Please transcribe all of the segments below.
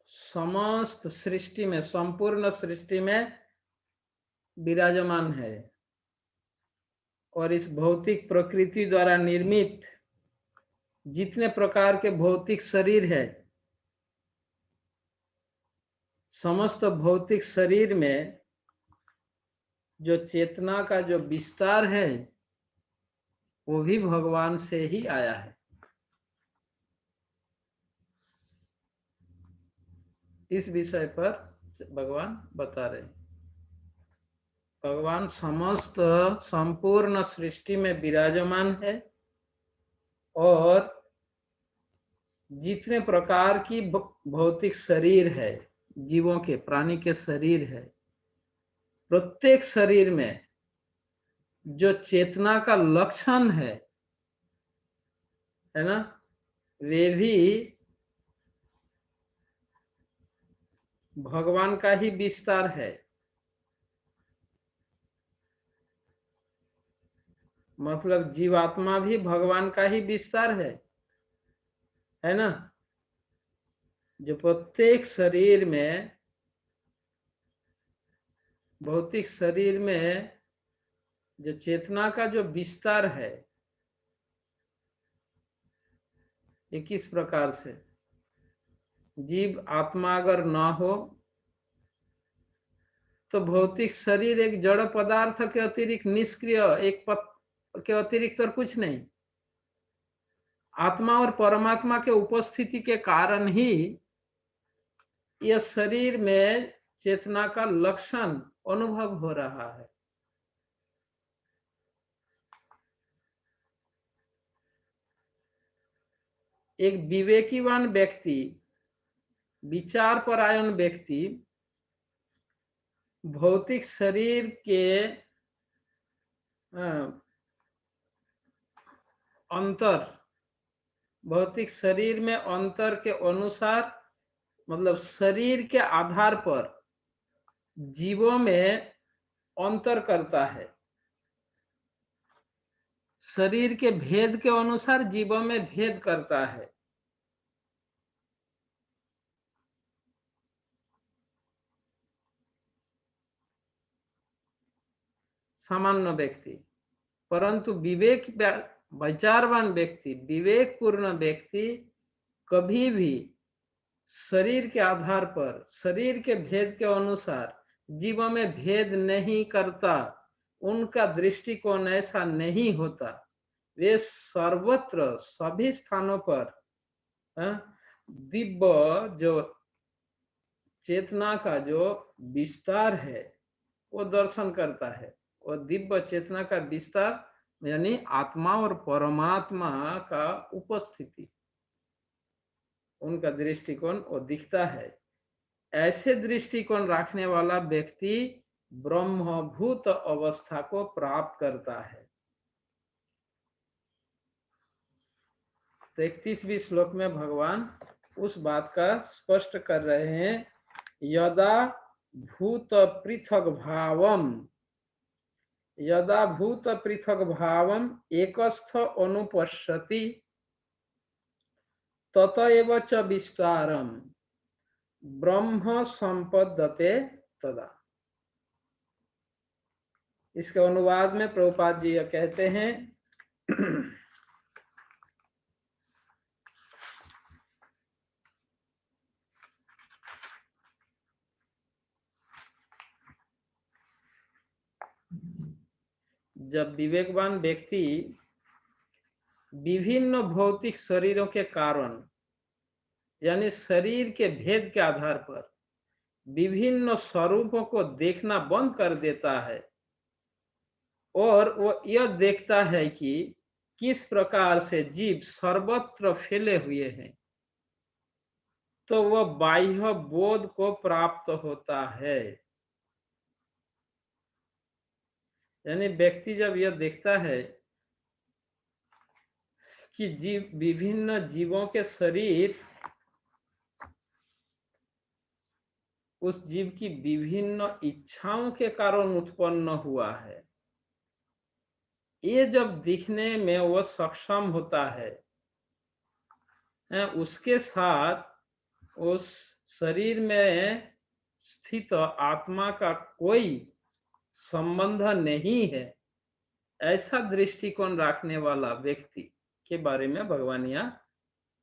समस्त सृष्टि में, संपूर्ण सृष्टि में विराजमान है और इस भौतिक प्रकृति द्वारा निर्मित जितने प्रकार के भौतिक शरीर है, समस्त भौतिक शरीर में जो चेतना का जो विस्तार है वो भी भगवान से ही आया है। इस विषय पर भगवान बता रहे हैं। भगवान समस्त संपूर्ण सृष्टि में विराजमान है और जितने प्रकार की भौतिक शरीर है, जीवों के, प्राणी के शरीर है, प्रत्येक शरीर में जो चेतना का लक्षण है ना, वे भी भगवान का ही विस्तार है। मतलब जीवात्मा भी भगवान का ही विस्तार है ना। जो प्रत्येक शरीर में, भौतिक शरीर में जो चेतना का जो विस्तार है, ये किस प्रकार से, जीव आत्मा अगर ना हो तो भौतिक शरीर एक जड़ पदार्थ के अतिरिक्त निष्क्रिय, एक के अतिरिक्त और कुछ नहीं। आत्मा और परमात्मा के उपस्थिति के कारण ही यह शरीर में चेतना का लक्षण अनुभव हो रहा है। एक विवेकीवान व्यक्ति, विचार परायण व्यक्ति भौतिक शरीर के अंतर, भौतिक शरीर में अंतर के अनुसार, मतलब शरीर के आधार पर जीवों में अंतर करता है। शरीर के भेद के अनुसार जीवों में भेद करता है। सामान्य व्यक्ति, परंतु विचारवान व्यक्ति, विवेकपूर्ण व्यक्ति कभी भी शरीर के आधार पर, शरीर के भेद के अनुसार जीवों में भेद नहीं करता। उनका दृष्टिकोण ऐसा नहीं होता। वे सर्वत्र, सभी स्थानों पर दिव्य जो चेतना का जो विस्तार है वो दर्शन करता है। और दिव्य चेतना का विस्तार यानी आत्मा और परमात्मा का उपस्थिति, उनका दृष्टिकोण वो दिखता है। ऐसे दृष्टिकोण रखने वाला व्यक्ति ब्रह्मभूत अवस्था को प्राप्त करता है। तो 31वें श्लोक में भगवान उस बात का स्पष्ट कर रहे हैं। यदा भूत पृथक भावम, यदा भूत पृथक भावम एकस्थ अनुपश्यति ततएव च विस्तारम ब्रह्म संपद्यते तदा। इसके अनुवाद में प्रभुपाद जी कहते हैं जब विवेकवान व्यक्ति विभिन्न भौतिक शरीरों के कारण, यानी शरीर के भेद के आधार पर विभिन्न स्वरूपों को देखना बंद कर देता है और वो यह देखता है कि किस प्रकार से जीव सर्वत्र फैले हुए हैं, तो वह बाह्य बोध को प्राप्त होता है। यानी व्यक्ति जब यह देखता है कि जीव, विभिन्न जीवों के शरीर उस जीव की विभिन्न इच्छाओं के कारण उत्पन्न हुआ है, ये जब दिखने में वह सक्षम होता है उसके साथ उस शरीर में स्थित आत्मा का कोई संबंध नहीं है, ऐसा दृष्टिकोण रखने वाला व्यक्ति के बारे में भगवान यहाँ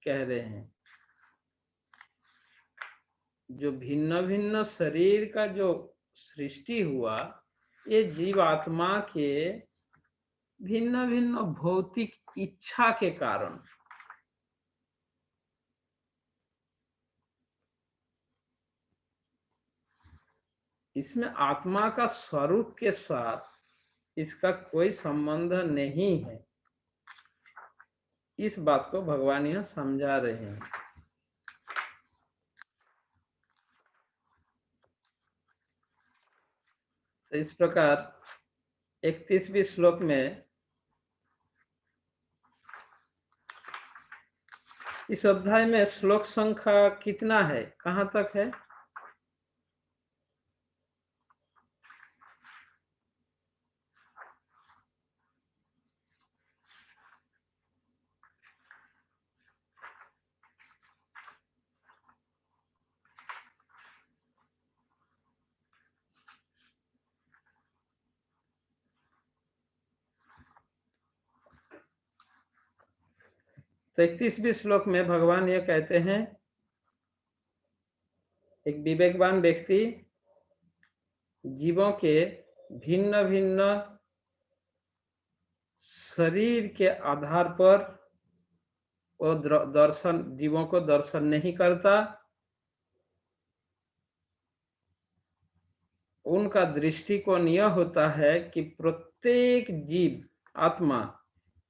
कह रहे हैं। जो भिन्न भिन्न शरीर का जो सृष्टि हुआ, ये जीवात्मा के भिन्न भिन्न भौतिक इच्छा के कारण। इसमें आत्मा का स्वरूप के साथ इसका कोई संबंध नहीं है। इस बात को भगवान यह समझा रहे हैं। तो इस प्रकार 31वें श्लोक में इस अध्याय में श्लोक संख्या कितना है, कहां तक है? तो 31वें श्लोक में भगवान ये कहते हैं, एक विवेकवान व्यक्ति जीवों के भिन्न भिन्न शरीर के आधार पर वो दर्शन, जीवों को दर्शन नहीं करता। उनका दृष्टिकोण यह होता है कि प्रत्येक जीव आत्मा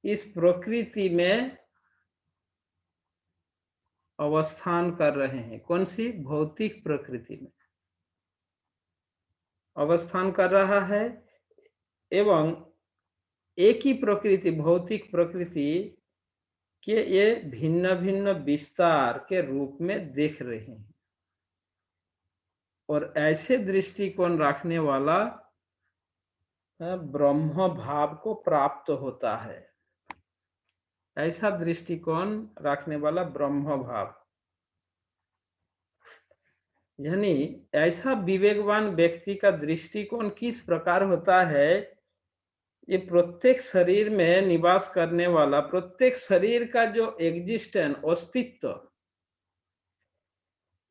इस प्रकृति में अवस्थान कर रहे हैं। कौन सी? भौतिक प्रकृति में अवस्थान कर रहा है, एवं एक ही प्रकृति, भौतिक प्रकृति के ये भिन्न भिन्न विस्तार के रूप में देख रहे हैं। और ऐसे दृष्टिकोण रखने वाला ब्रह्म भाव को प्राप्त होता है। ऐसा दृष्टिकोण रखने वाला ब्रह्म भाव, यानी ऐसा विवेकवान व्यक्ति का दृष्टिकोण किस प्रकार होता है? ये प्रत्येक शरीर में निवास करने वाला, प्रत्येक शरीर का जो एग्जिस्टेंस, अस्तित्व,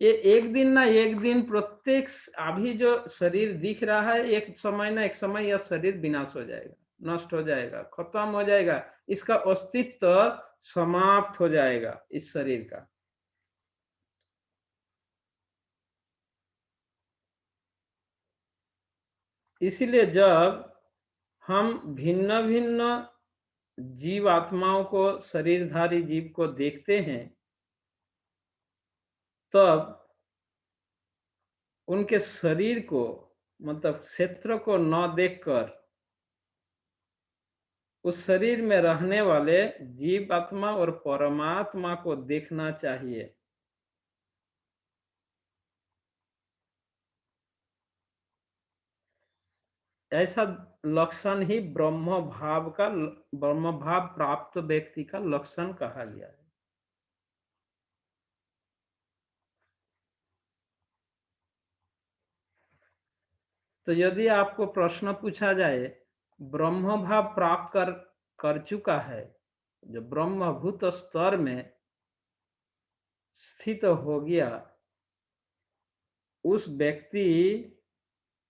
ये एक दिन ना एक दिन, प्रत्येक अभी जो शरीर दिख रहा है, एक समय ना एक समय यह शरीर विनाश हो जाएगा, नष्ट हो जाएगा, खत्म हो जाएगा, इसका अस्तित्व समाप्त हो जाएगा इस शरीर का। इसीलिए जब हम भिन्न भिन्न जीव आत्माओं को, शरीरधारी जीव को देखते हैं, तब उनके शरीर को, मतलब क्षेत्र को न देखकर उस शरीर में रहने वाले जीव आत्मा और परमात्मा को देखना चाहिए। ऐसा लक्षण ही ब्रह्म भाव का, ब्रह्म भाव प्राप्त व्यक्ति का लक्षण कहा गया है। तो यदि आपको प्रश्न पूछा जाए, ब्रह्म भाव प्राप्त कर चुका है, जो ब्रह्मभूत स्तर में स्थित हो गया, उस व्यक्ति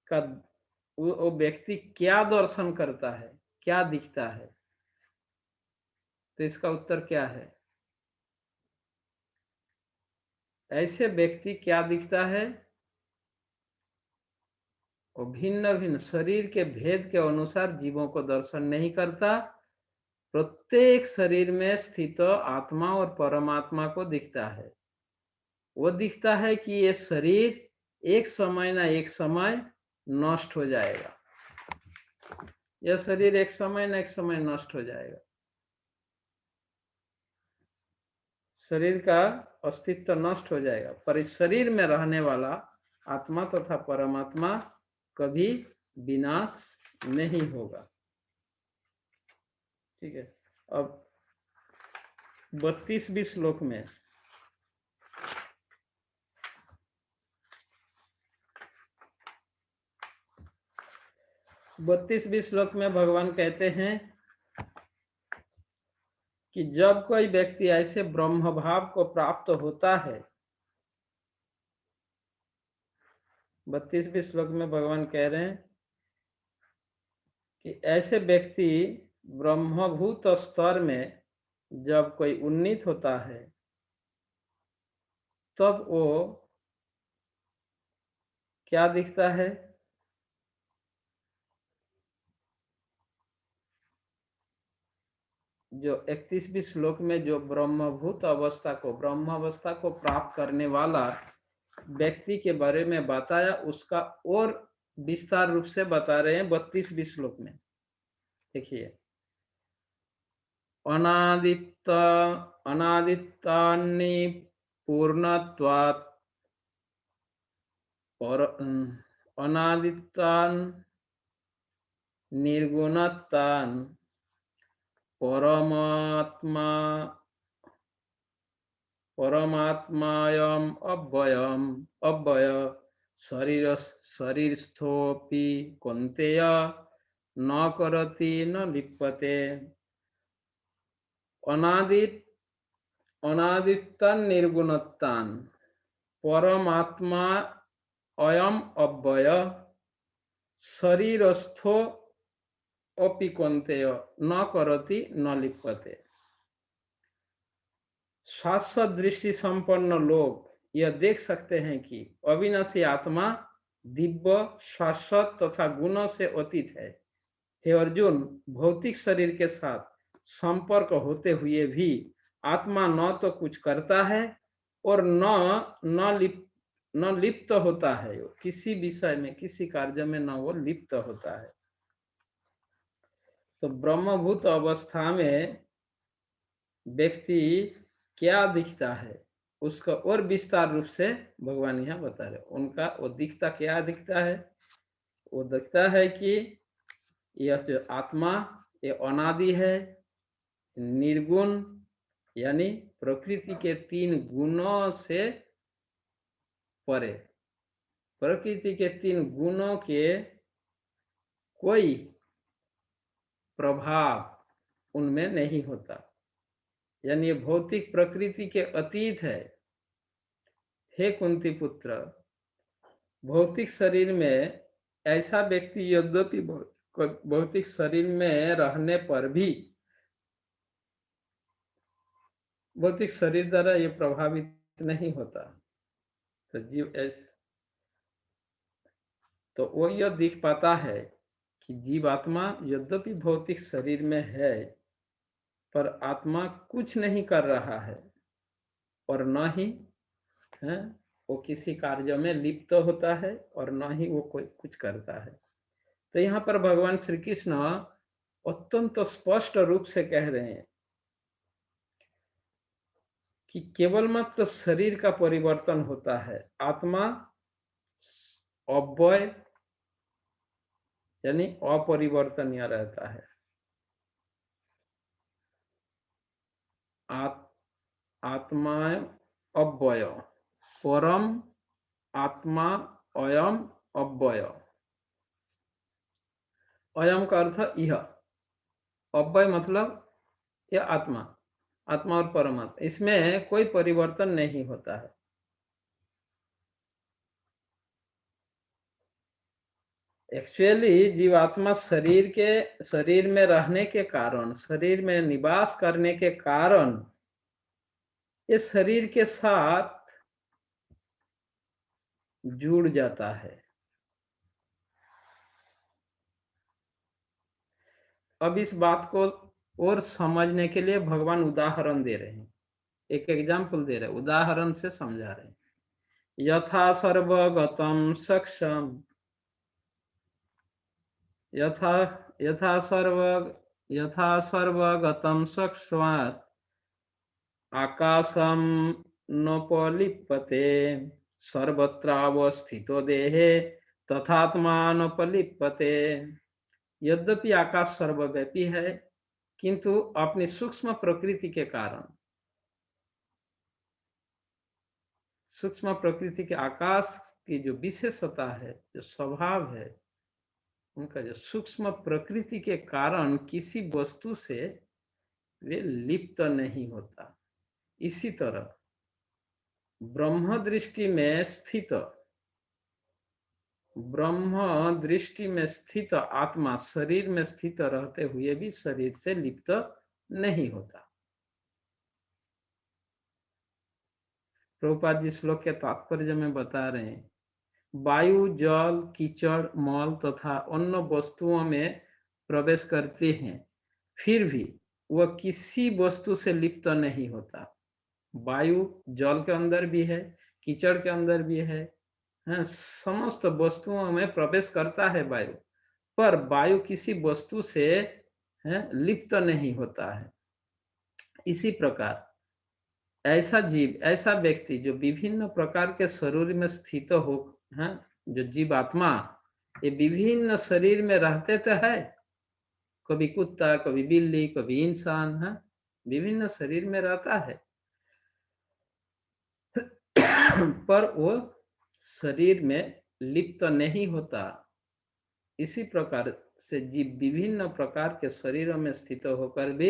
का, वो व्यक्ति क्या दर्शन करता है, क्या दिखता है? तो इसका उत्तर क्या है? ऐसे व्यक्ति क्या दिखता है? वो भिन्न भिन्न शरीर के भेद के अनुसार जीवों को दर्शन नहीं करता, प्रत्येक शरीर में स्थित आत्मा और परमात्मा को दिखता है। वो दिखता है कि ये शरीर एक समय ना एक समय नष्ट हो जाएगा, यह शरीर एक समय ना एक समय नष्ट हो जाएगा। शरीर का अस्तित्व नष्ट हो जाएगा, पर इस शरीर में रहने वाला आत्मा तथा परमात्मा कभी विनाश नहीं होगा। ठीक है। अब 32वें श्लोक में 32वें श्लोक में भगवान कहते हैं कि जब कोई व्यक्ति ऐसे ब्रह्म भाव को प्राप्त होता है, 32वें श्लोक में भगवान कह रहे हैं कि ऐसे व्यक्ति ब्रह्मभूत स्तर में जब कोई उन्नीत होता है, तब वो क्या दिखता है? जो 31वें श्लोक में जो ब्रह्मभूत अवस्था को, ब्रह्म अवस्था को प्राप्त करने वाला व्यक्ति के बारे में बताया, उसका और विस्तार रूप से बता रहे हैं 32वें श्लोक में। देखिए, अनादित्य अनादित्यानि पूर्णत्वात् और अनादित्यान् निर्गुणत्वान् परमात्मा परमात्मायम् अव्यय शरीरस्थोऽपि कौन्तेय न करोति न लिप्यते। अनादित्यान् निर्गुणत्वान् परमात्मा अयम् अव्यय शरीरस्थो अपि कौन्तेय न करोति न लिप्यते। शाश्वत दृष्टि संपन्न लोग यह देख सकते हैं कि अविनाशी आत्मा दिव्य, शाश्वत तथा गुणों से अतीत है। हे अर्जुन, भौतिक शरीर के साथ संपर्क होते हुए भी आत्मा न तो कुछ करता है और न लिप्त होता है। किसी विषय में, किसी कार्य में न वो लिप्त होता है। तो ब्रह्मभूत अवस्था में व्यक्ति क्या दिखता है, उसका और विस्तार रूप से भगवान यहाँ बता रहे। उनका वो दिखता क्या दिखता है? वो दिखता है कि यह जो आत्मा ये अनादि है, निर्गुण यानी प्रकृति के 3 गुणों से परे, प्रकृति के 3 गुणों के कोई प्रभाव उनमें नहीं होता, यानी भौतिक प्रकृति के अतीत है। हे कुंती पुत्र, भौतिक शरीर में ऐसा व्यक्ति यद्यपि भौतिक शरीर में रहने पर भी भौतिक शरीर द्वारा ये प्रभावित नहीं होता। तो जीव तो वो यह दिख पाता है कि जीवात्मा यद्यपि भौतिक शरीर में है, पर आत्मा कुछ नहीं कर रहा है और न ही है वो किसी कार्य में लिप्त होता है और न ही वो कोई कुछ करता है। तो यहाँ पर भगवान श्री कृष्ण अत्यंत स्पष्ट रूप से कह रहे हैं कि केवल मात्र शरीर का परिवर्तन होता है, आत्मा अव्यय यानी अपरिवर्तनीय रहता है। आत्मा अव्यय, परम आत्मा अयम अव्यय। अयम का अर्थ यह, अव्यय मतलब यह आत्मा, आत्मा और परमात्मा, इसमें कोई परिवर्तन नहीं होता है। एक्चुअली जीवात्मा शरीर में रहने के कारण, शरीर में निवास करने के कारण ये शरीर के साथ जुड़ जाता है। अब इस बात को और समझने के लिए भगवान उदाहरण दे रहे हैं, एक एग्जाम्पल दे रहे हैं, उदाहरण से समझा रहे हैं। यथा सर्वगतम सक्षम, यथा सर्वगतम सक्षवात् आकाशम नोपलिप्यते सर्वत्रावस्थितो देहे तथात्मानोपलिप्यते। यद्यपि आकाश सर्वव्यापी है, किंतु अपनी सूक्ष्म प्रकृति के कारण, सूक्ष्म प्रकृति के आकाश की जो विशेषता है, जो स्वभाव है, उनका जो सूक्ष्म प्रकृति के कारण किसी वस्तु से वे लिप्त नहीं होता। इसी तरह ब्रह्म दृष्टि में स्थित आत्मा शरीर में स्थित रहते हुए भी शरीर से लिप्त नहीं होता। प्रभुपाद जी श्लोक के तात्पर्य में बता रहे हैं, वायु, जल, कीचड़, मल तथा अन्य वस्तुओं में प्रवेश करते हैं, फिर भी वह किसी वस्तु से लिप्त नहीं होता। वायु जल के अंदर भी है, कीचड़ के अंदर भी है, समस्त वस्तुओं में प्रवेश करता है वायु, पर वायु किसी वस्तु से लिप्त नहीं होता है। इसी प्रकार ऐसा जीव, ऐसा व्यक्ति जो विभिन्न प्रकार के शरीर में स्थित हो, जो जीव आत्मा ये विभिन्न शरीर में रहते तो है, कभी कुत्ता, कभी बिल्ली, कभी इंसान, विभिन्न शरीर में रहता है, पर वो शरीर में लिप्त नहीं होता। इसी प्रकार से जीव विभिन्न प्रकार के शरीरों में स्थित होकर भी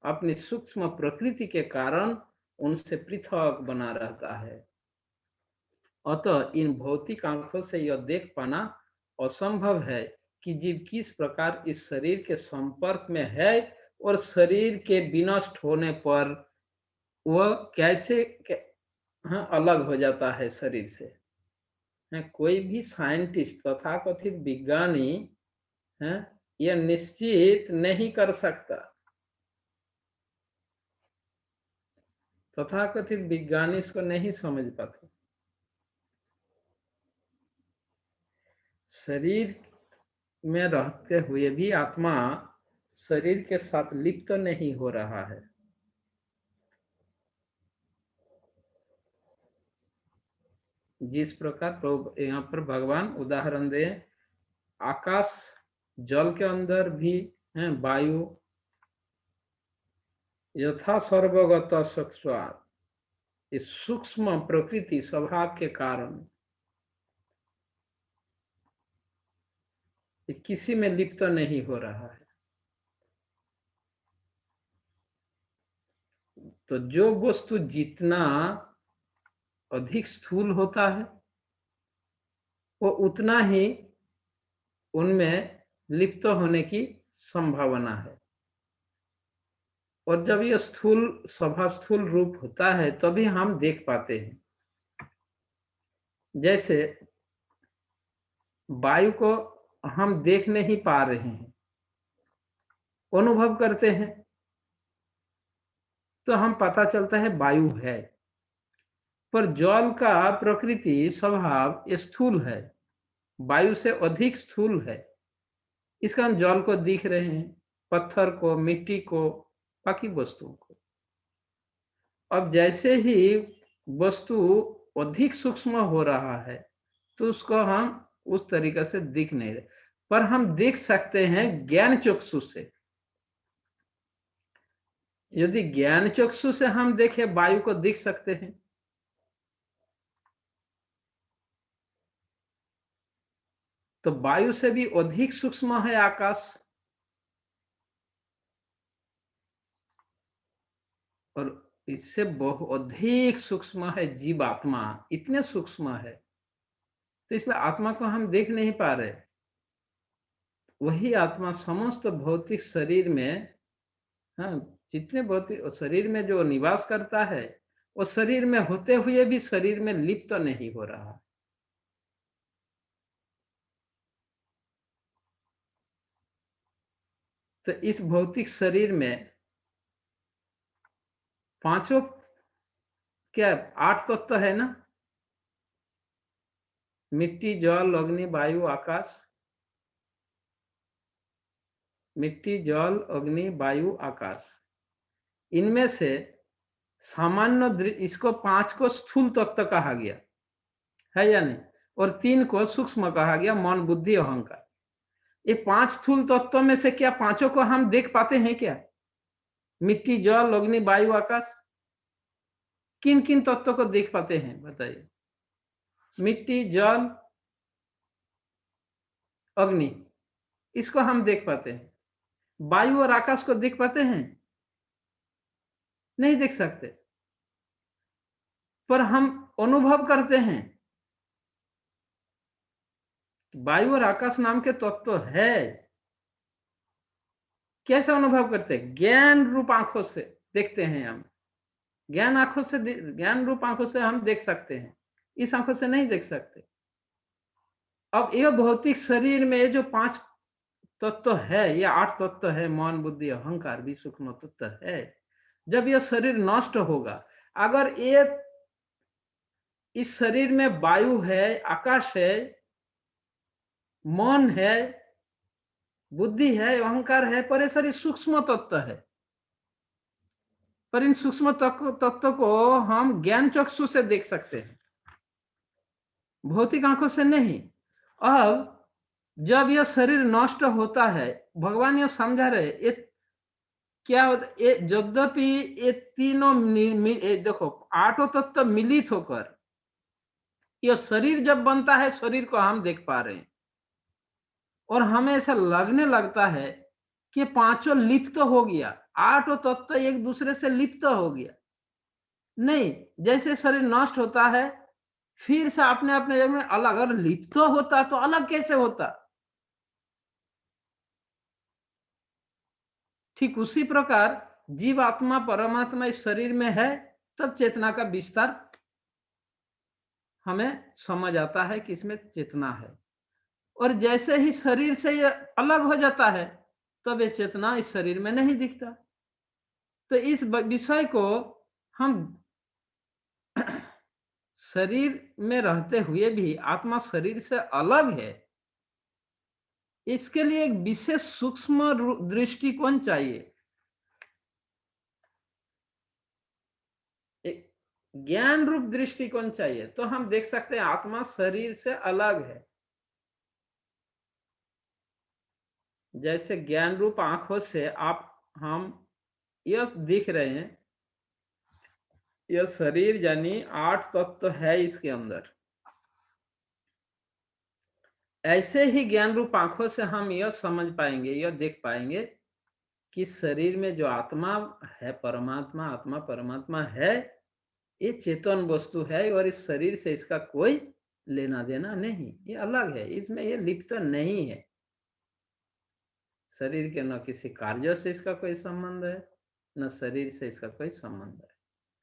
अपनी सूक्ष्म प्रकृति के कारण उनसे पृथक बना रहता है। अतः इन भौतिक आंखों से यह देख पाना असंभव है कि जीव किस प्रकार इस शरीर के संपर्क में है और शरीर के विनष्ट होने पर वह कैसे अलग हो जाता है शरीर से। कोई भी साइंटिस्ट तथा कथित विज्ञानी यह निश्चित नहीं कर सकता। तथाकथित विज्ञानी इसको नहीं समझ पाते। शरीर में रहते हुए भी आत्मा शरीर के साथ लिप्त नहीं हो रहा है। जिस प्रकार यहाँ पर भगवान उदाहरण दे, आकाश जल के अंदर भी है, वायु यथा सर्वगत सत्स्वात्, इस सूक्ष्म प्रकृति स्वभाव के कारण किसी में लिप्त नहीं हो रहा है। तो जो वस्तु जितना अधिक स्थूल होता है वो उतना ही उनमें लिप्त होने की संभावना है, और जब यह स्थूल स्वभाव, स्थूल रूप होता है तभी हम देख पाते हैं। जैसे वायु को हम देख नहीं पा रहे हैं, अनुभव करते हैं तो हम पता चलता है वायु है, पर जल का प्रकृति स्वभाव स्थूल है, वायु से अधिक स्थूल है, इसका हम जल को दिख रहे हैं, पत्थर को, मिट्टी को, बाकी वस्तुओं को। अब जैसे ही वस्तु अधिक सूक्ष्म हो रहा है तो उसको हम उस तरीके से दिख नहीं रहे, पर हम देख सकते हैं ज्ञान चक्षु से। यदि ज्ञान चक्षु से हम देखें वायु को दिख सकते हैं, तो वायु से भी अधिक सूक्ष्म है आकाश, और इससे बहुत अधिक सूक्ष्म है जीवात्मा, इतने सूक्ष्म है, तो इसलिए आत्मा को हम देख नहीं पा रहे। वही आत्मा समस्त भौतिक शरीर में, जितने भौतिक शरीर में जो निवास करता है, वो शरीर में होते हुए भी शरीर में लिप्त नहीं हो रहा। तो इस भौतिक शरीर में पांचों, क्या 8 तत्व है ना, मिट्टी, जल, अग्नि, वायु, आकाश। मिट्टी, जल, अग्नि, वायु, आकाश, इनमें से सामान्य इसको 5 को स्थूल तत्व कहा गया है या नहीं, और 3 को सूक्ष्म कहा गया, मन, बुद्धि, अहंकार। ये 5 स्थूल तत्वों में से क्या पांचों को हम देख पाते हैं क्या? मिट्टी, जल, अग्नि, वायु, आकाश, किन किन तत्वों को देख पाते हैं बताइए? मिट्टी, जल, अग्नि, इसको हम देख पाते हैं। वायु और आकाश को देख पाते हैं? नहीं देख सकते, पर हम अनुभव करते हैं। वायु और आकाश नाम के तत्व तो है। कैसे अनुभव करते हैं? ज्ञान रूप आंखों से देखते हैं हम। ज्ञान रूप आंखों से हम देख सकते हैं, इस आंखों से नहीं देख सकते। अब यह भौतिक शरीर में ये जो 5 तत्व है, ये 8 तत्व है, मन, बुद्धि, अहंकार भी सूक्ष्म तत्व है। जब यह शरीर नष्ट होगा, अगर ये इस शरीर में वायु है, आकाश है, मन है, बुद्धि है, अहंकार है, पर ये शरीर सूक्ष्म तत्व है। पर इन सूक्ष्म तत्व को हम ज्ञान चक्षु से देख सकते हैं, भौतिक आंखों से नहीं। अब जब यह शरीर नष्ट होता है, भगवान यह समझा रहे, ये क्या होता, ये यद्यपि ये तीनों देखो 8 तत्व मिलित होकर यह शरीर जब बनता है, शरीर को हम देख पा रहे हैं और हमें ऐसा लगने लगता है कि पांचों लिप्त हो गया, 8 तत्व एक दूसरे से लिप्त हो गया। नहीं, जैसे शरीर नष्ट होता है, फिर से अपने अपने जगह में अलग, अगर लिप्त होता तो अलग कैसे होता? ठीक उसी प्रकार जीव आत्मा परमात्मा इस शरीर में है, तब चेतना का विस्तार हमें समझ आता है कि इसमें चेतना है। और जैसे ही शरीर से ये अलग हो जाता है, तब ये चेतना इस शरीर में नहीं दिखता। तो इस विषय को हम शरीर में रहते हुए भी आत्मा शरीर से अलग है, इसके लिए एक विशेष सूक्ष्म दृष्टिकोण चाहिए, एक ज्ञान रूप दृष्टिकोण चाहिए, तो हम देख सकते हैं आत्मा शरीर से अलग है। जैसे ज्ञान रूप आंखों से हम यह दिख रहे हैं, यह शरीर यानी 8 तत्व है इसके अंदर। ऐसे ही ज्ञान रूप आंखों से हम यह समझ पाएंगे, यह देख पाएंगे कि शरीर में जो आत्मा है, परमात्मा, आत्मा परमात्मा है, ये चेतन वस्तु है और इस शरीर से इसका कोई लेना देना नहीं, ये अलग है, इसमें ये लिप्त नहीं है। शरीर के न किसी कार्य से इसका कोई संबंध है, न शरीर से इसका कोई संबंध है,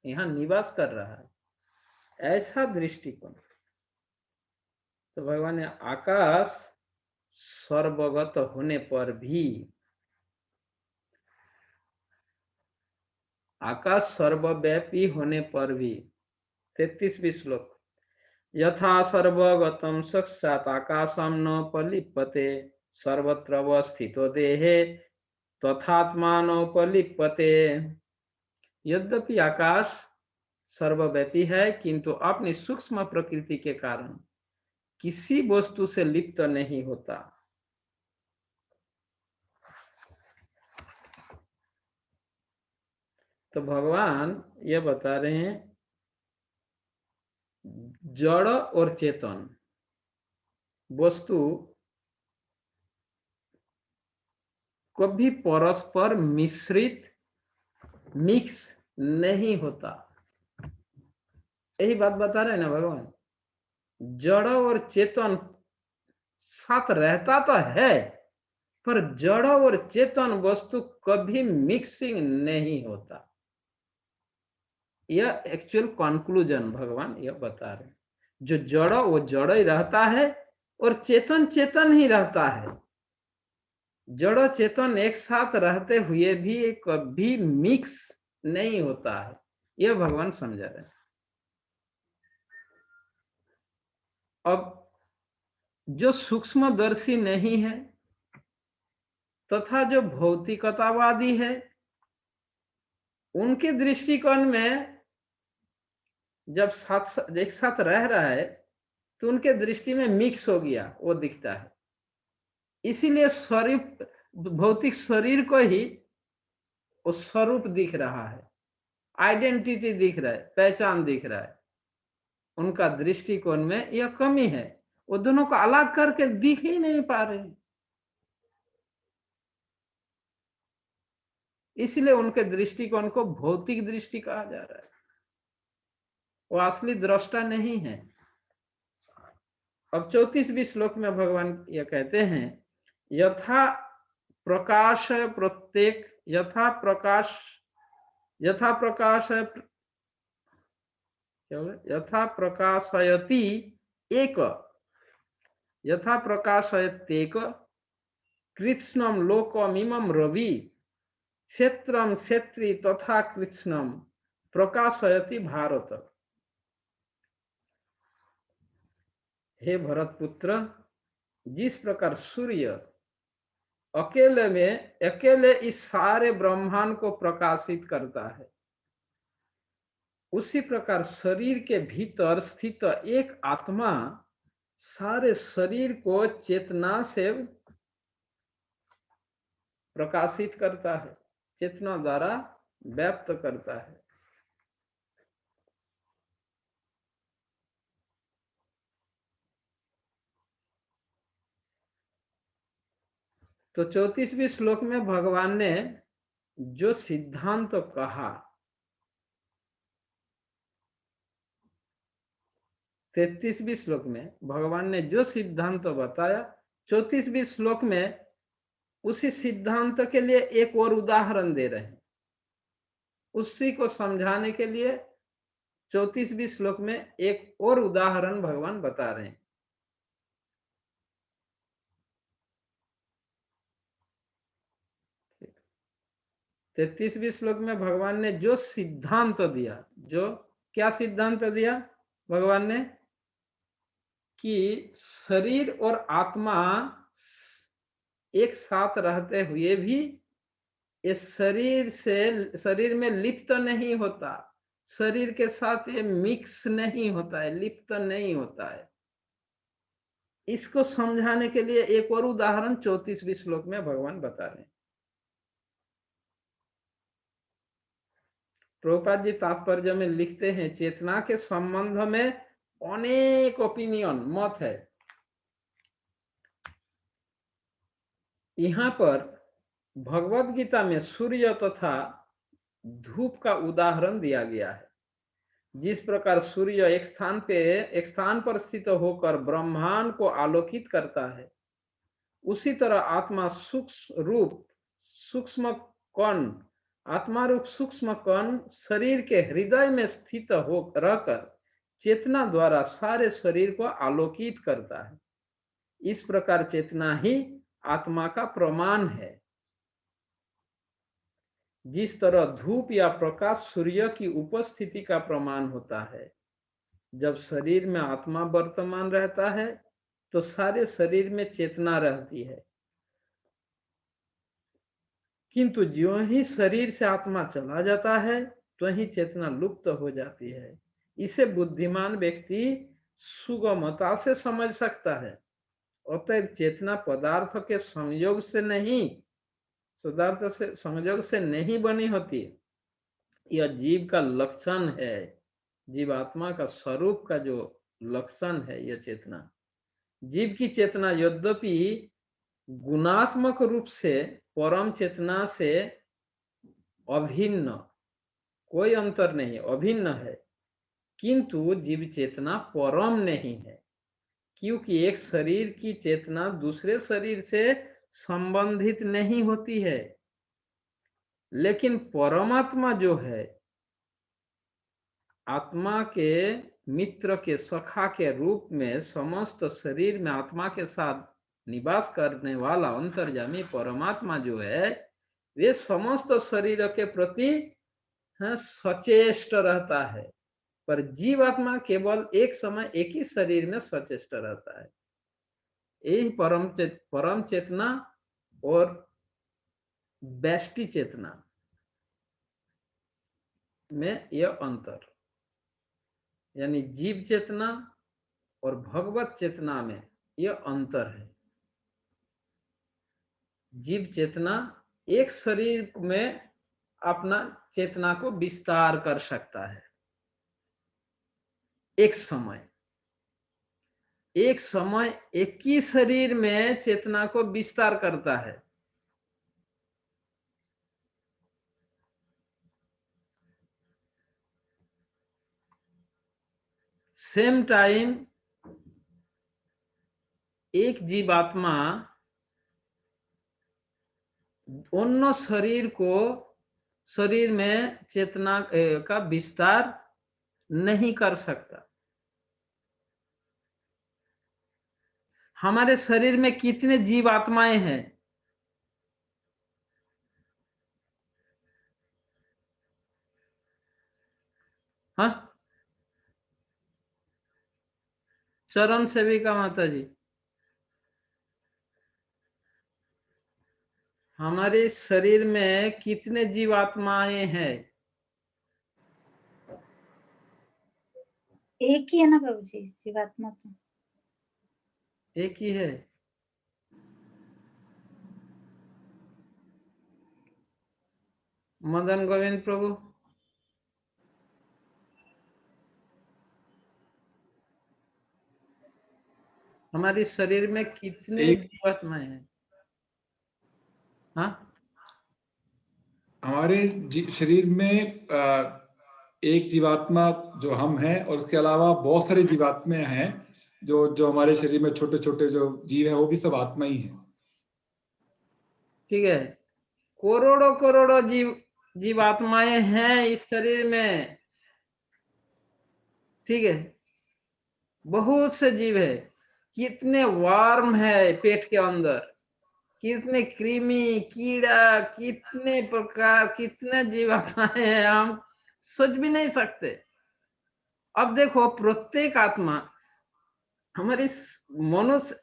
यहाँ निवास कर रहा है, ऐसा दृष्टिकोण। तो भगवान ने आकाश सर्वगत होने पर भी, आकाश सर्वव्यापी होने पर भी, 33वीं श्लोक, यथा सर्वगतम साक्षात आकाशम न पलिप्यते सर्वत्र अवस्थितो देहे तथात्मानोपलिप्यते। यद्यपि आकाश सर्वव्यापी है, किंतु अपनी सूक्ष्म प्रकृति के कारण किसी वस्तु से लिप्त नहीं होता। तो भगवान ये बता रहे हैं, जड़ और चेतन वस्तु कभी परस्पर मिश्रित, मिक्स नहीं होता। यही बात बता रहे हैं ना भगवान। जड़ और चेतन साथ रहता तो है, पर जड़ और चेतन वस्तु कभी मिक्सिंग नहीं होता। यह एक्चुअल कंक्लूजन भगवान यह बता रहे हैं। जो जड़ वो जड़ ही रहता है और चेतन चेतन ही रहता है। जड़ चेतन एक साथ रहते हुए भी कभी मिक्स नहीं होता है, यह भगवान समझा रहे हैं। अब जो सूक्ष्मदर्शी नहीं है तथा जो भौतिकतावादी है, उनके दृष्टिकोण में जब एक साथ रह रहा है तो उनके दृष्टि में मिक्स हो गया, वो दिखता है। इसीलिए शरीर, भौतिक शरीर को ही वो स्वरूप दिख रहा है, आइडेंटिटी दिख रहा है, पहचान दिख रहा है। उनका दृष्टिकोण में यह कमी है, वो दोनों को अलग करके दिख ही नहीं पा रहे। इसलिए उनके दृष्टिकोण को भौतिक दृष्टि कहा जा रहा है, वो असली दृष्टा नहीं है। अब 34वें श्लोक में भगवान ये कहते हैं, यथा प्रकाश प्रत्येक, यथा प्रकाश यथा प्रकाशयति एक, यथा प्रकाशयत्येक कृत्स्नम लोकमिमं रवि क्षेत्रम क्षेत्री तथा कृत्स्नम प्रकाशयति भारत। हे भरत पुत्र, जिस प्रकार सूर्य अकेले इस सारे ब्रह्मांड को प्रकाशित करता है, उसी प्रकार शरीर के भीतर स्थित एक आत्मा सारे शरीर को चेतना से प्रकाशित करता है, चेतना द्वारा व्याप्त करता है। तो 34वें श्लोक में भगवान ने जो सिद्धांत तो कहा, 33वें श्लोक में भगवान ने जो सिद्धांत तो बताया, 34वें श्लोक में उसी सिद्धांत के लिए एक और उदाहरण दे रहे हैं। उसी को समझाने के लिए 34वें श्लोक में एक और उदाहरण भगवान बता रहे हैं। तैतीसवें श्लोक में भगवान ने जो सिद्धांत दिया, जो क्या सिद्धांत दिया भगवान ने, कि शरीर और आत्मा एक साथ रहते हुए भी इस शरीर में लिप्त नहीं होता, शरीर के साथ ये मिक्स नहीं होता है, लिप्त नहीं होता है। इसको समझाने के लिए एक और उदाहरण 34वें श्लोक में भगवान बता रहे हैं। प्रभुपाद जी तात्पर्य में लिखते हैं, चेतना के संबंध में अनेक ओपिनियन, मत है। यहाँ पर भगवत गीता में सूर्य तथा धूप का उदाहरण दिया गया है। जिस प्रकार सूर्य एक स्थान पर स्थित होकर ब्रह्मांड को आलोकित करता है, उसी तरह आत्मा सूक्ष्म कण, आत्मा रूप सूक्ष्म कण शरीर के हृदय में स्थित हो रहकर चेतना द्वारा सारे शरीर को आलोकित करता है। इस प्रकार चेतना ही आत्मा का प्रमाण है। जिस तरह धूप या प्रकाश सूर्य की उपस्थिति का प्रमाण होता है, जब शरीर में आत्मा वर्तमान रहता है तो सारे शरीर में चेतना रहती है, किंतु जो ही शरीर से आत्मा चला जाता है तो ही चेतना लुप्त हो जाती है। इसे बुद्धिमान व्यक्ति सुगमता से समझ सकता है। अतएव चेतना पदार्थ के संयोग से नहीं बनी होती। यह जीव का लक्षण है, जीवात्मा का स्वरूप का जो लक्षण है यह चेतना। जीव की चेतना यद्यपि गुणात्मक रूप से परम चेतना से अभिन्न, कोई अंतर नहीं, अभिन्न है, किंतु जीव चेतना परम नहीं है, क्योंकि एक शरीर की चेतना दूसरे शरीर से संबंधित नहीं होती है। लेकिन परमात्मा जो है, आत्मा के मित्र के सखा के रूप में समस्त शरीर में आत्मा के साथ निवास करने वाला अंतर्यामी परमात्मा जो है, वे समस्त शरीर के प्रति सचेष्ट रहता है। पर जीवात्मा केवल एक समय एक ही शरीर में सचेष्ट रहता है। यही परम चेतना और व्यष्टि चेतना में यह अंतर, यानी जीव चेतना और भगवत चेतना में यह अंतर है। जीव चेतना एक शरीर में अपना चेतना को विस्तार कर सकता है, एक समय एक ही शरीर में चेतना को विस्तार करता है। सेम टाइम एक जीवात्मा दोनों शरीर में चेतना का विस्तार नहीं कर सकता। हमारे शरीर में कितने जीवात्माएं हैं? हाँ, चरण सेविका माता जी, हमारे शरीर में कितने जीवात्माएं हैं? एक ही है ना प्रभु जी, जीवात्मा तो एक ही है। मदन गोविंद प्रभु, हमारे शरीर में कितने जीवात्माएं हैं? हाँ, हमारे शरीर में एक जीवात्मा जो हम हैं, और उसके अलावा बहुत सारे जीवात्माएं हैं जो हमारे शरीर में छोटे छोटे जो जीव हैं, वो भी सब आत्मा ही हैं। ठीक है, करोड़ों करोड़ों जीवात्माएं हैं इस शरीर में। ठीक है, बहुत से जीव है। कितने वर्म है पेट के अंदर, कितने कृमि कीड़ा, कितने प्रकार, कितने जीवात्माएं हैं, हम सोच भी नहीं सकते। अब देखो, प्रत्येक आत्मा हमारी मनुष्य,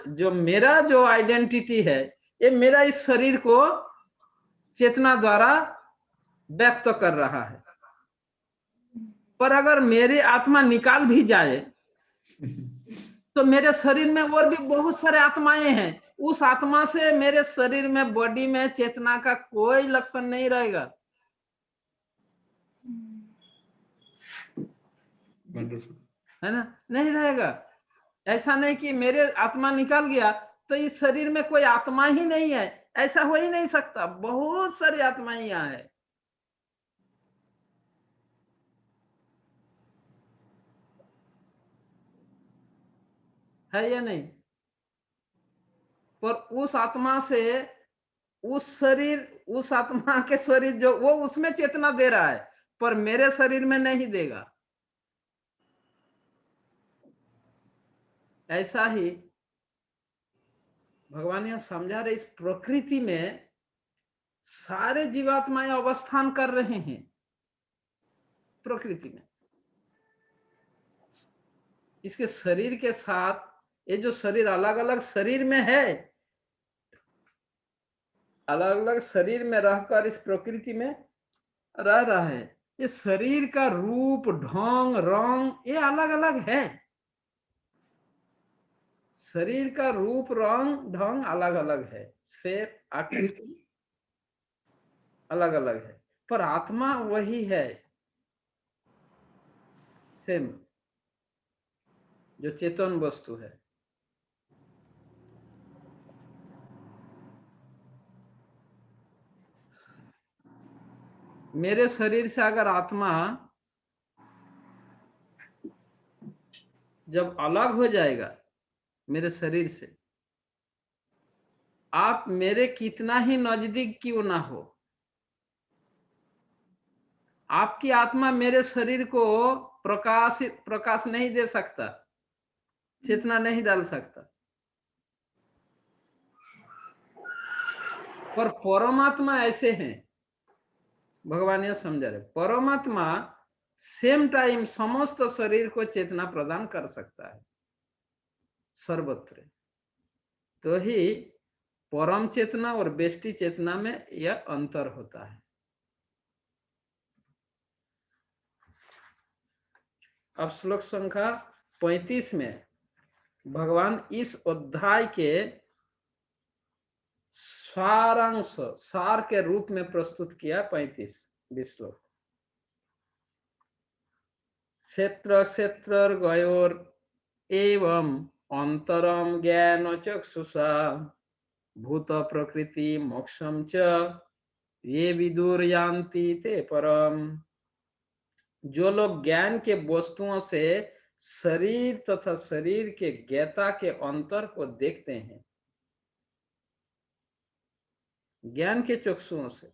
जो मेरा जो आइडेंटिटी है, ये मेरा इस शरीर को चेतना द्वारा व्यक्त कर रहा है। पर अगर मेरी आत्मा निकाल भी जाए तो मेरे शरीर में और भी बहुत सारे आत्माएं हैं। उस आत्मा से मेरे शरीर में, बॉडी में चेतना का कोई लक्षण नहीं रहेगा। है ना, नहीं रहेगा। ऐसा नहीं कि मेरे आत्मा निकल गया तो इस शरीर में कोई आत्मा ही नहीं है, ऐसा हो ही नहीं सकता। बहुत सारी आत्माएं यहाँ है या नहीं? पर उस आत्मा से उस आत्मा के शरीर जो वो उसमें चेतना दे रहा है, पर मेरे शरीर में नहीं देगा। ऐसा ही भगवान यहां समझा रहे, इस प्रकृति में सारे जीवात्माएं अवस्थान कर रहे हैं। प्रकृति में इसके शरीर के साथ, ये जो शरीर अलग अलग शरीर में है, अलग अलग शरीर में रहकर इस प्रकृति में रह रहा है। ये शरीर का रूप, ढंग, रंग ये अलग अलग है। शरीर का रूप, रंग, ढंग अलग अलग है, शेप, आकृति अलग अलग है, पर आत्मा वही है, सेम, जो चेतन वस्तु है। मेरे शरीर से अगर आत्मा जब अलग हो जाएगा मेरे शरीर से, आप मेरे कितना ही नजदीक क्यों ना हो, आपकी आत्मा मेरे शरीर को प्रकाश नहीं दे सकता, चेतना नहीं डाल सकता। पर परमात्मा ऐसे हैं, भगवान यह समझा रहे, परमात्मा सेम टाइम समस्त शरीर को चेतना प्रदान कर सकता है सर्वत्र। तो ही परम चेतना और बेष्टि चेतना में यह अंतर होता है। अब श्लोक संख्या 35 में भगवान इस अध्याय के सारांश, सार के रूप में प्रस्तुत किया 35 श्लोक। क्षेत्र क्षेत्र गयोर एवं अंतरम ज्ञान चक्षुषा भूत प्रकृति मोक्षम च ये विदुर यान्ति ते परम। जो लोग ज्ञान के वस्तुओं से शरीर तथा शरीर के ज्ञाता के अंतर को देखते हैं ज्ञान के चक्षुओं से।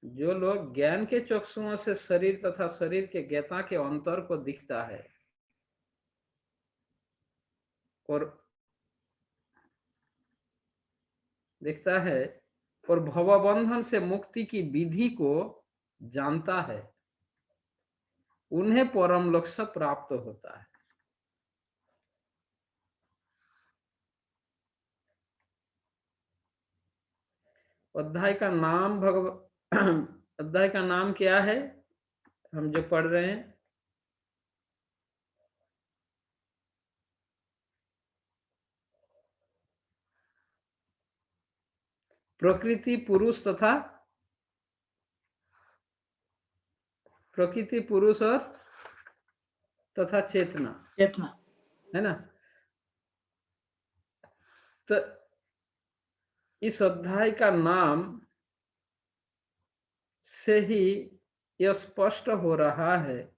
जो लोग ज्ञान के चक्षुओं से शरीर तथा शरीर के ज्ञाता के अंतर को दिखता है और भवबंधन से मुक्ति की विधि को जानता है, उन्हें परम लक्ष्य प्राप्त होता है। अध्याय का नाम अध्याय का नाम क्या है हम जो पढ़ रहे हैं? प्रकृति पुरुष और तथा चेतना है ना। तो इस अध्याय का नाम से ही यह स्पष्ट हो रहा है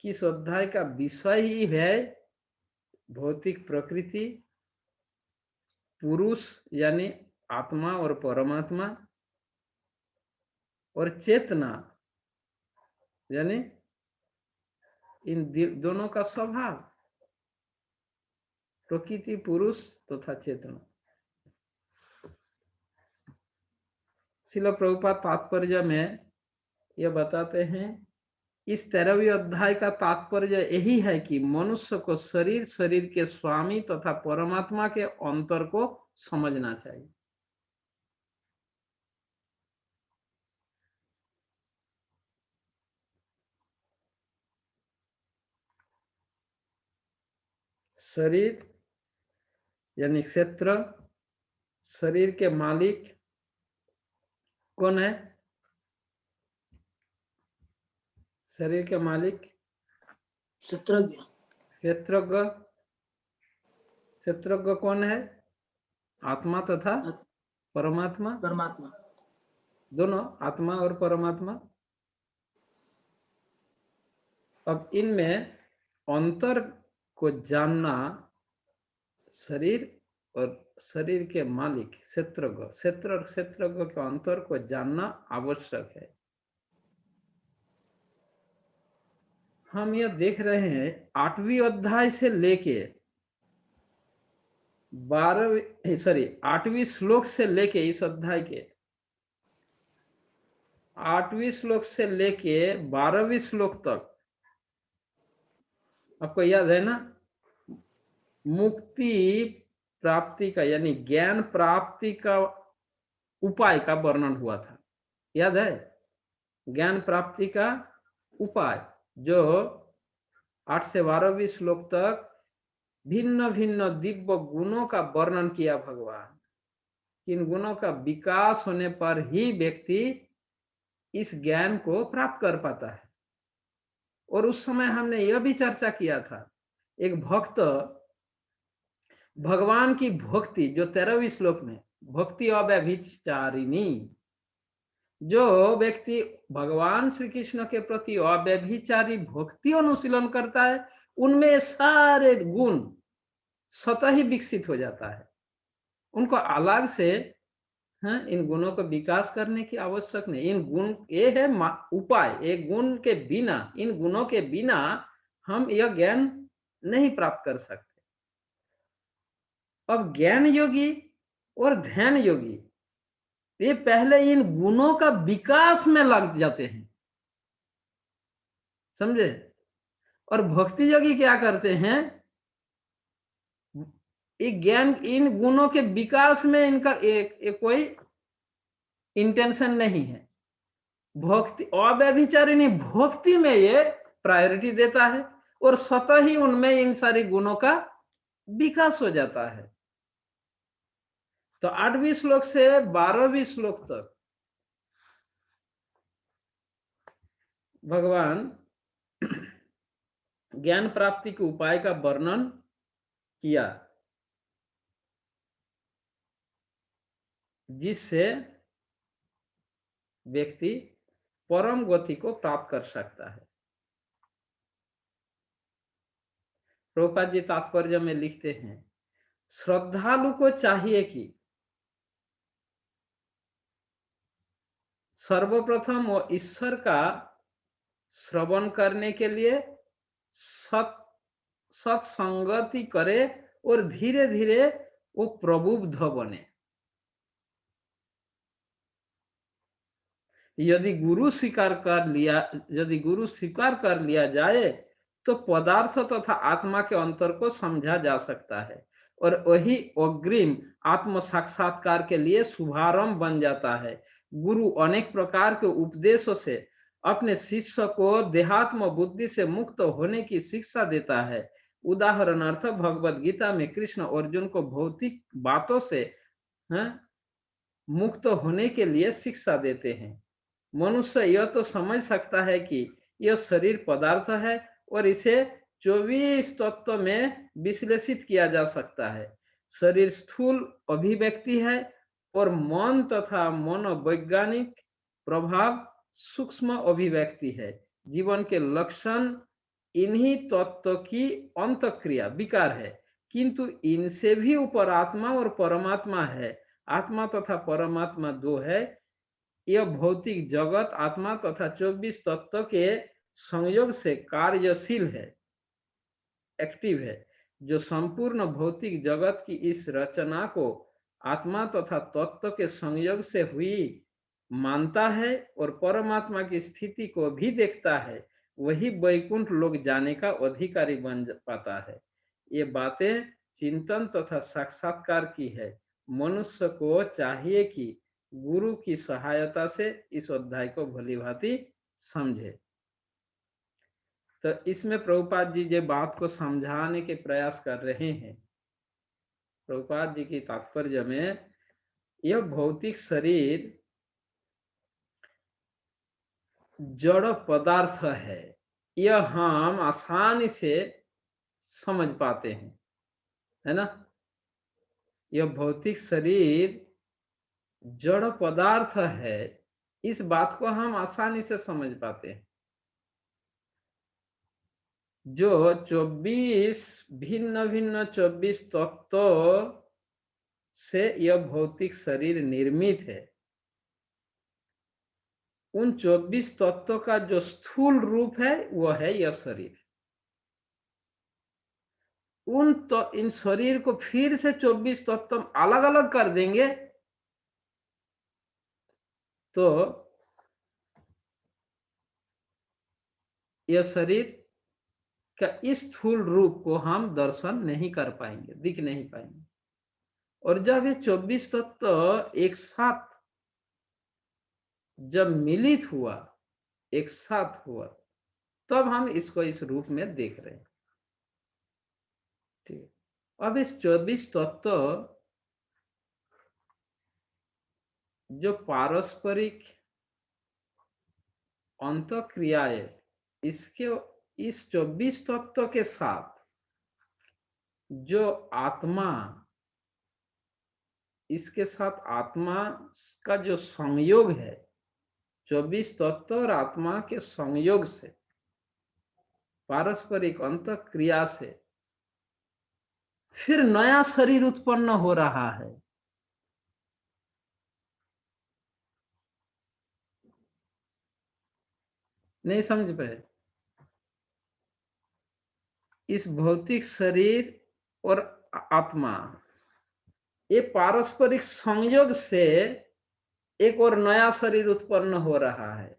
कि इस अध्याय का विषय ही है भौतिक प्रकृति, पुरुष यानी आत्मा और परमात्मा, और चेतना यानी इन दोनों का स्वभाव, प्रकृति पुरुष तथा चेतना। श्रील प्रभुपाद तात्पर्य में यह बताते हैं इस 13वें अध्याय का तात्पर्य यही है कि मनुष्य को शरीर के स्वामी तथा परमात्मा के अंतर को समझना चाहिए। शरीर यानी क्षेत्र, शरीर के मालिक कौन है? शरीर के मालिक क्षेत्रज्ञ कौन है? आत्मा तथा परमात्मा, दोनों, आत्मा और परमात्मा। अब इनमें अंतर को जानना शरीर और शरीर के मालिक क्षेत्रज्ञ के अंतर को जानना आवश्यक है। हम यह देख रहे हैं 8वीं अध्याय से लेके 8वीं श्लोक से लेके इस अध्याय के 8वीं श्लोक से लेके 12वीं श्लोक तक, आपको याद है ना, मुक्ति प्राप्ति का यानी ज्ञान प्राप्ति का उपाय का वर्णन हुआ था। याद है? ज्ञान प्राप्ति का उपाय जो 8 से 12वीं श्लोक तक भिन्न भिन्न दिव्य गुणों का वर्णन किया भगवान। इन गुणों का विकास होने पर ही व्यक्ति इस ज्ञान को प्राप्त कर पाता है। और उस समय हमने यह भी चर्चा किया था, एक भक्त भगवान की भक्ति जो 13वीं श्लोक में भक्ति अव्यभिचारिणी, जो व्यक्ति भगवान श्री कृष्ण के प्रति अव्यभिचारी भक्ति अनुशीलन करता है, उनमें सारे गुण स्वतः ही विकसित हो जाता है। उनको अलग से इन गुणों का विकास करने की आवश्यक नहीं। इन गुण ये है उपाय, एक गुण के बिना, इन गुणों के बिना हम यह ज्ञान नहीं प्राप्त कर सकते। अब ज्ञान योगी और ध्यान योगी ये पहले इन गुणों का विकास में लग जाते हैं, समझे? और भक्ति योगी क्या करते हैं? ज्ञान, इन गुणों के विकास में इनका एक कोई इंटेंशन नहीं है। भक्ति अव्यभिचारिणी भक्ति में ये प्रायोरिटी देता है और स्वतः ही उनमें इन सारे गुणों का विकास हो जाता है। तो 8वीं श्लोक से 12वीं श्लोक तक भगवान ज्ञान प्राप्ति के उपाय का वर्णन किया, जिससे व्यक्ति परम गति को प्राप्त कर सकता है। प्रभुपाद जी तात्पर्य में लिखते हैं, श्रद्धालु को चाहिए कि सर्वप्रथम वो ईश्वर का श्रवण करने के लिए सत्संगति करे और धीरे धीरे वो प्रबुद्ध बने। यदि गुरु स्वीकार कर लिया जाए तो पदार्थ तथा आत्मा के अंतर को समझा जा सकता है और वही अग्रिम आत्म साक्षात्कार के लिए शुभारंभ बन जाता है। गुरु अनेक प्रकार के उपदेशों से अपने शिष्य को देहात्म बुद्धि से मुक्त होने की शिक्षा देता है। उदाहरणार्थ भगवद गीता में कृष्ण अर्जुन को भौतिक बातों से मुक्त होने के लिए शिक्षा देते हैं। मनुष्य यह तो समझ सकता है कि यह शरीर पदार्थ है और इसे 24 तत्व में विश्लेषित किया जा सकता है। शरीर स्थूल अभिव्यक्ति है और मन तथा मनोवैज्ञानिक प्रभाव सूक्ष्म अभिव्यक्ति है। जीवन के लक्षण इन्हीं तत्व की अंतःक्रिया विकार है, किंतु इनसे भी ऊपर आत्मा और परमात्मा है। आत्मा तथा परमात्मा दो है। यह भौतिक जगत आत्मा तथा 24 तत्व के संयोग से कार्यशील है, एक्टिव है। जो संपूर्ण भौतिक जगत की इस रचना को आत्मा तथा तत्व के संयोग से हुई मानता है और परमात्मा की स्थिति को भी देखता है, वही वैकुंठ लोक जाने का अधिकारी बन पाता है। ये बातें चिंतन तथा साक्षात्कार की है। मनुष्य को चाहिए कि गुरु की सहायता से इस अध्याय को भलीभांति समझे। तो इसमें प्रभुपाद जी जो बात को समझाने के प्रयास कर रहे हैं, प्रभुपाद जी की तात्पर्य में यह भौतिक शरीर जड़ पदार्थ है, यह हम आसानी से समझ पाते हैं, है ना। यह भौतिक शरीर जड़ पदार्थ है, इस बात को हम आसानी से समझ पाते हैं। जो 24 भिन्न भिन्न 24 तत्व से यह भौतिक शरीर निर्मित है, उन 24 तत्वों का जो स्थूल रूप है वह है यह शरीर। इन शरीर को फिर से 24 तत्व अलग अलग कर देंगे तो यह शरीर का इस स्थूल रूप को हम दर्शन नहीं कर पाएंगे, दिख नहीं पाएंगे। और जब ये 24 तत्व एक साथ जब मिलित हुआ, एक साथ हुआ, तब हम इसको इस रूप में देख रहे हैं। ठीक। अब इस 24 तत्व जो पारस्परिक अंतःक्रियाएं इसके इस 24 तत्व के साथ जो आत्मा, इसके साथ आत्मा का जो संयोग है, 24 तत्व और आत्मा के संयोग से पारस्परिक अंतःक्रिया से फिर नया शरीर उत्पन्न हो रहा है। नहीं समझ पाए? इस भौतिक शरीर और आत्मा ये पारस्परिक संयोग से एक और नया शरीर उत्पन्न हो रहा है।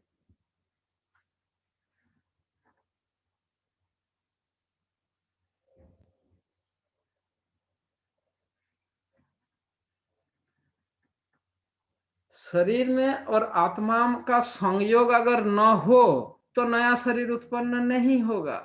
शरीर में और आत्मा का संयोग अगर न हो तो नया शरीर उत्पन्न नहीं होगा।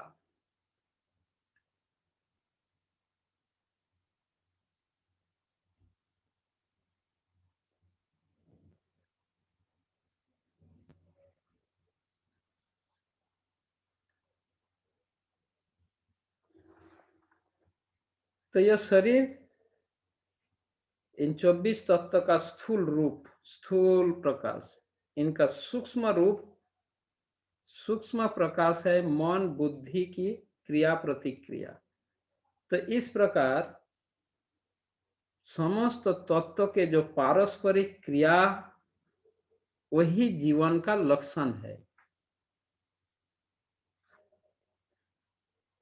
तो यह शरीर इन 24 तत्व का स्थूल रूप, स्थूल प्रकाश, इनका सूक्ष्म रूप, सूक्ष्म प्रकाश है मन बुद्धि की क्रिया प्रतिक्रिया। तो इस प्रकार समस्त तत्व के जो पारस्परिक क्रिया वही जीवन का लक्षण है।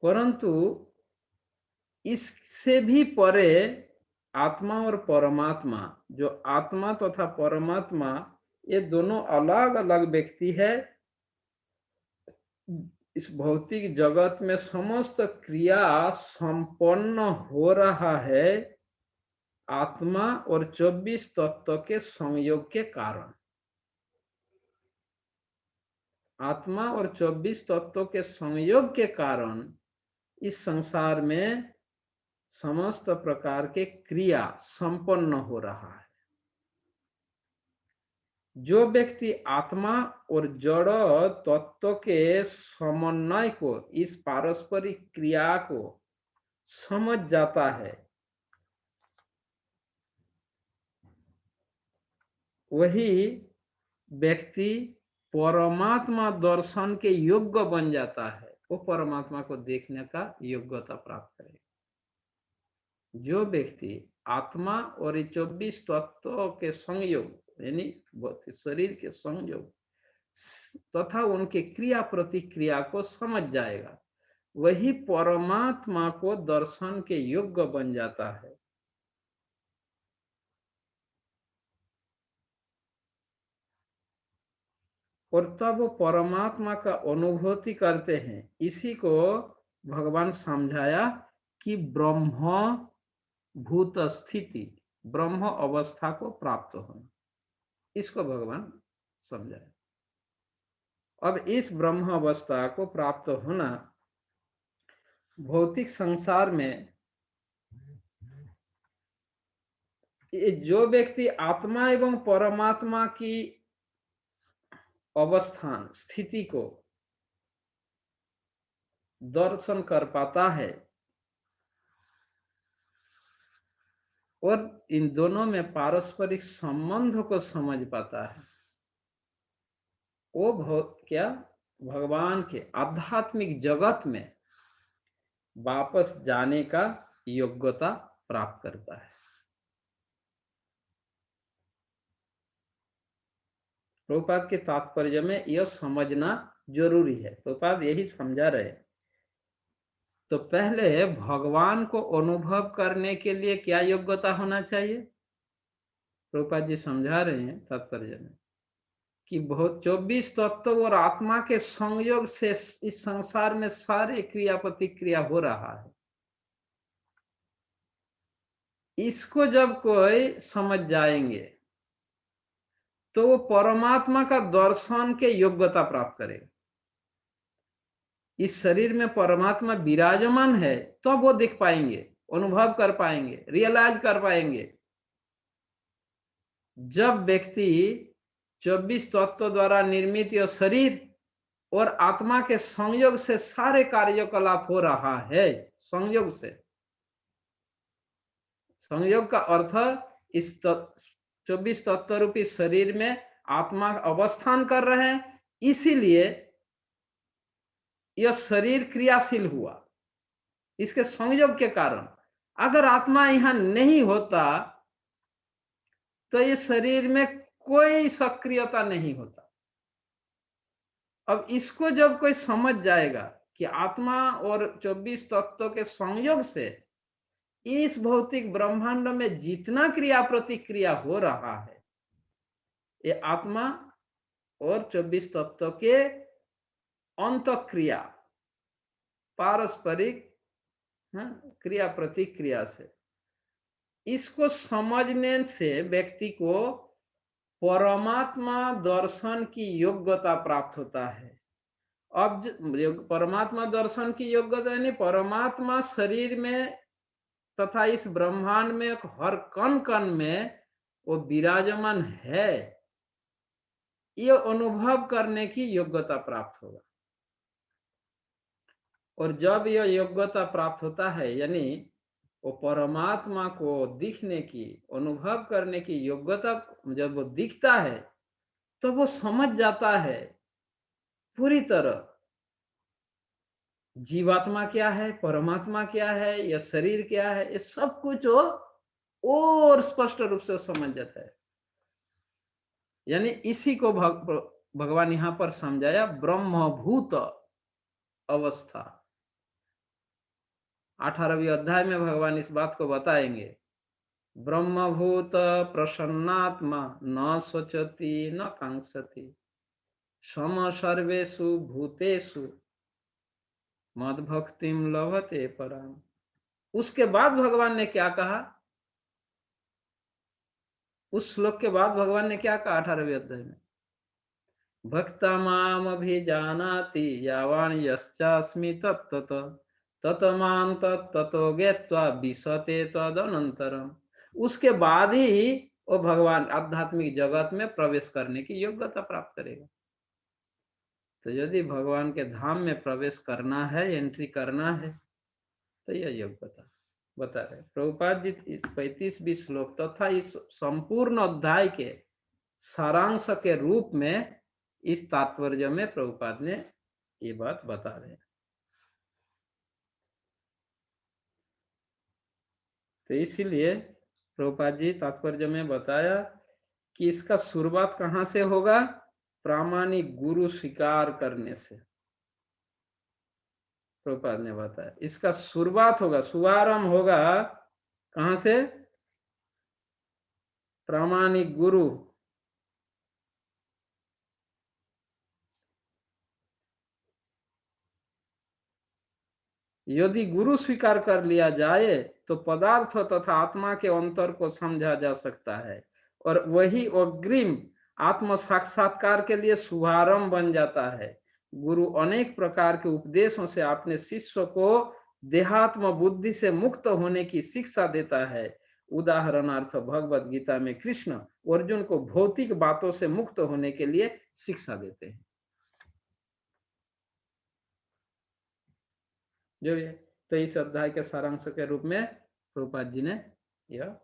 परंतु इससे भी परे आत्मा और परमात्मा, जो आत्मा तथा परमात्मा ये दोनों अलग अलग व्यक्ति है। इस भौतिक जगत में समस्त क्रिया संपन्न हो रहा है आत्मा और 24 तत्व के संयोग के कारण। आत्मा और 24 तत्व के संयोग के कारण इस संसार में समस्त प्रकार के क्रिया संपन्न हो रहा है। जो व्यक्ति आत्मा और जड़ तत्व के समन्वय को, इस पारस्परिक क्रिया को समझ जाता है, वही व्यक्ति परमात्मा दर्शन के योग्य बन जाता है। वो परमात्मा को देखने का योग्यता प्राप्त करेगा। जो व्यक्ति आत्मा और 24 तत्व के संयोग यानी शरीर के संयोग तथा उनके क्रिया प्रतिक्रिया को समझ जाएगा, वही परमात्मा को दर्शन के योग्य बन जाता है। और तब वो परमात्मा का अनुभूति करते हैं। इसी को भगवान समझाया कि ब्रह्म भूत स्थिति, ब्रह्म अवस्था को प्राप्त होना, इसको भगवान समझाया। अब इस ब्रह्म अवस्था को प्राप्त होना भौतिक संसार में, जो व्यक्ति आत्मा एवं परमात्मा की अवस्थान स्थिति को दर्शन कर पाता है और इन दोनों में पारस्परिक संबंध को समझ पाता है, वो क्या भगवान के आध्यात्मिक जगत में वापस जाने का योग्यता प्राप्त करता है। प्रभुपाद के तात्पर्य में यह समझना जरूरी है। प्रभुपाद यही समझा रहे। तो पहले भगवान को अनुभव करने के लिए क्या योग्यता होना चाहिए? प्रभुपाद जी समझा रहे हैं तात्पर्य में कि बहुत 24 तत्व और आत्मा के संयोग से इस संसार में सारे क्रिया प्रतिक्रिया हो रहा है। इसको जब कोई समझ जाएंगे तो वो परमात्मा का दर्शन के योग्यता प्राप्त करेगा। इस शरीर में परमात्मा विराजमान है तो वो देख पाएंगे, अनुभव कर पाएंगे, रियलाइज कर पाएंगे। जब व्यक्ति 24 तत्व द्वारा निर्मित यह शरीर और आत्मा के संयोग से सारे कार्यकलाप हो रहा है, संयोग से, संयोग का अर्थ इस 24 तत्व रूपी शरीर में आत्मा अवस्थान कर रहे हैं, इसीलिए यह शरीर क्रियाशील हुआ, इसके संयोग के कारण। अगर आत्मा यहां नहीं होता तो इस शरीर में कोई सक्रियता नहीं होता। अब इसको जब कोई समझ जाएगा कि आत्मा और 24 तत्व के संयोग से इस भौतिक ब्रह्मांड में जितना क्रिया प्रतिक्रिया हो रहा है, ये आत्मा और 24 तत्व के अंतःक्रिया पारस्परिक क्रिया प्रतिक्रिया से, इसको समझने से व्यक्ति को परमात्मा दर्शन की योग्यता प्राप्त होता है। अब परमात्मा दर्शन की योग्यता यानी परमात्मा शरीर में तथा इस ब्रह्मांड में हर कण कण में वो विराजमान है, ये अनुभव करने की योग्यता प्राप्त होगा। और जब यह योग्यता प्राप्त होता है यानी वो परमात्मा को दिखने की, अनुभव करने की योग्यता जब वो दिखता है तो वो समझ जाता है पूरी तरह जीवात्मा क्या है, परमात्मा क्या है, या शरीर क्या है, ये सब कुछ वो और स्पष्ट रूप से समझ जाता है। यानी इसी को भगवान यहाँ पर समझाया ब्रह्मभूत अवस्था। 18वें अध्याय में भगवान इस बात को बताएंगे। ब्रह्मभूत प्रसन्नात्मा न सोचति न कांक्षति सम सर्वेषु भूतेषु मद भक्तिम लभते पराम। उसके बाद भगवान ने क्या कहा, उस श्लोक के बाद भगवान ने क्या कहा 18वें अध्याय में, भक्ता माम अभिजानाति यावान यश्चास्मि तत्ततो ततमां तत्ततो ज्ञात्वा विशते तदनंतरम। उसके बाद ही वो भगवान आध्यात्मिक जगत में प्रवेश करने की योग्यता प्राप्त करेगा। तो यदि भगवान के धाम में प्रवेश करना है, एंट्री करना है, तो यह योग्यता बता रहे प्रभुपाद जी। 35वें श्लोक तथा इस संपूर्ण अध्याय के सारांश के रूप में इस तात्पर्य में प्रभुपाद ने ये बात बता रहे हैं। तो इसीलिए प्रभुपाद जी तात्पर्य में बताया कि इसका शुरुआत कहाँ से होगा, प्रामाणिक गुरु स्वीकार करने से। प्रभुपाद ने बताया इसका शुरुआत होगा, शुभारंभ होगा कहाँ से, प्रामाणिक गुरु। यदि गुरु स्वीकार कर लिया जाए तो पदार्थ तथा आत्मा के अंतर को समझा जा सकता है, और वही अग्रिम आत्म साक्षात्कार के लिए शुभारंभ बन जाता है। गुरु अनेक प्रकार के उपदेशों से अपने शिष्य को देहात्म बुद्धि से मुक्त होने की शिक्षा देता है। उदाहरणार्थ भगवत गीता में कृष्ण अर्जुन को भौतिक बातों से मुक्त होने के लिए शिक्षा देते हैं। जो ये तो इस अध्याय के सारांश के रूप में प्रभुपाद जी ने यह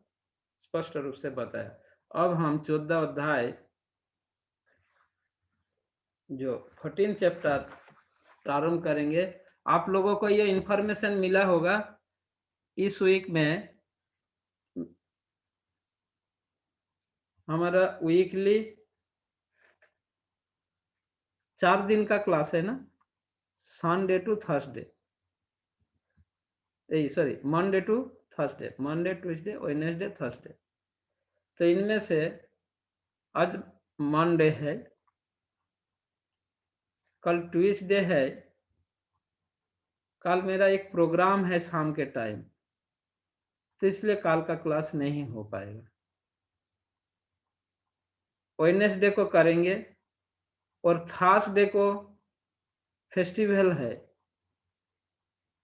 स्पष्ट रूप से बताया। अब हम 14 अध्याय जो 14 चैप्टर प्रारंभ करेंगे। आप लोगों को यह इंफॉर्मेशन मिला होगा, इस वीक में हमारा वीकली 4 दिन का क्लास है ना, Sunday to Thursday, sorry Monday to Thursday, Monday Tuesday Wednesday Thursday. तो इनमें से आज मंडे है, कल ट्यूसडे है, कल मेरा एक प्रोग्राम है शाम के टाइम, तो इसलिए कल का क्लास नहीं हो पाएगा। वेडनेसडे को करेंगे, और थर्सडे को फेस्टिवल है,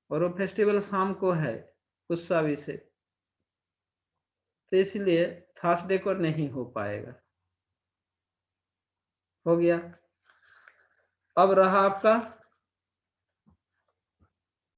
और वो फेस्टिवल शाम को है उत्सवी से, तो इसलिए थर्सडे को नहीं हो पाएगा। हो गया। अब रहा आपका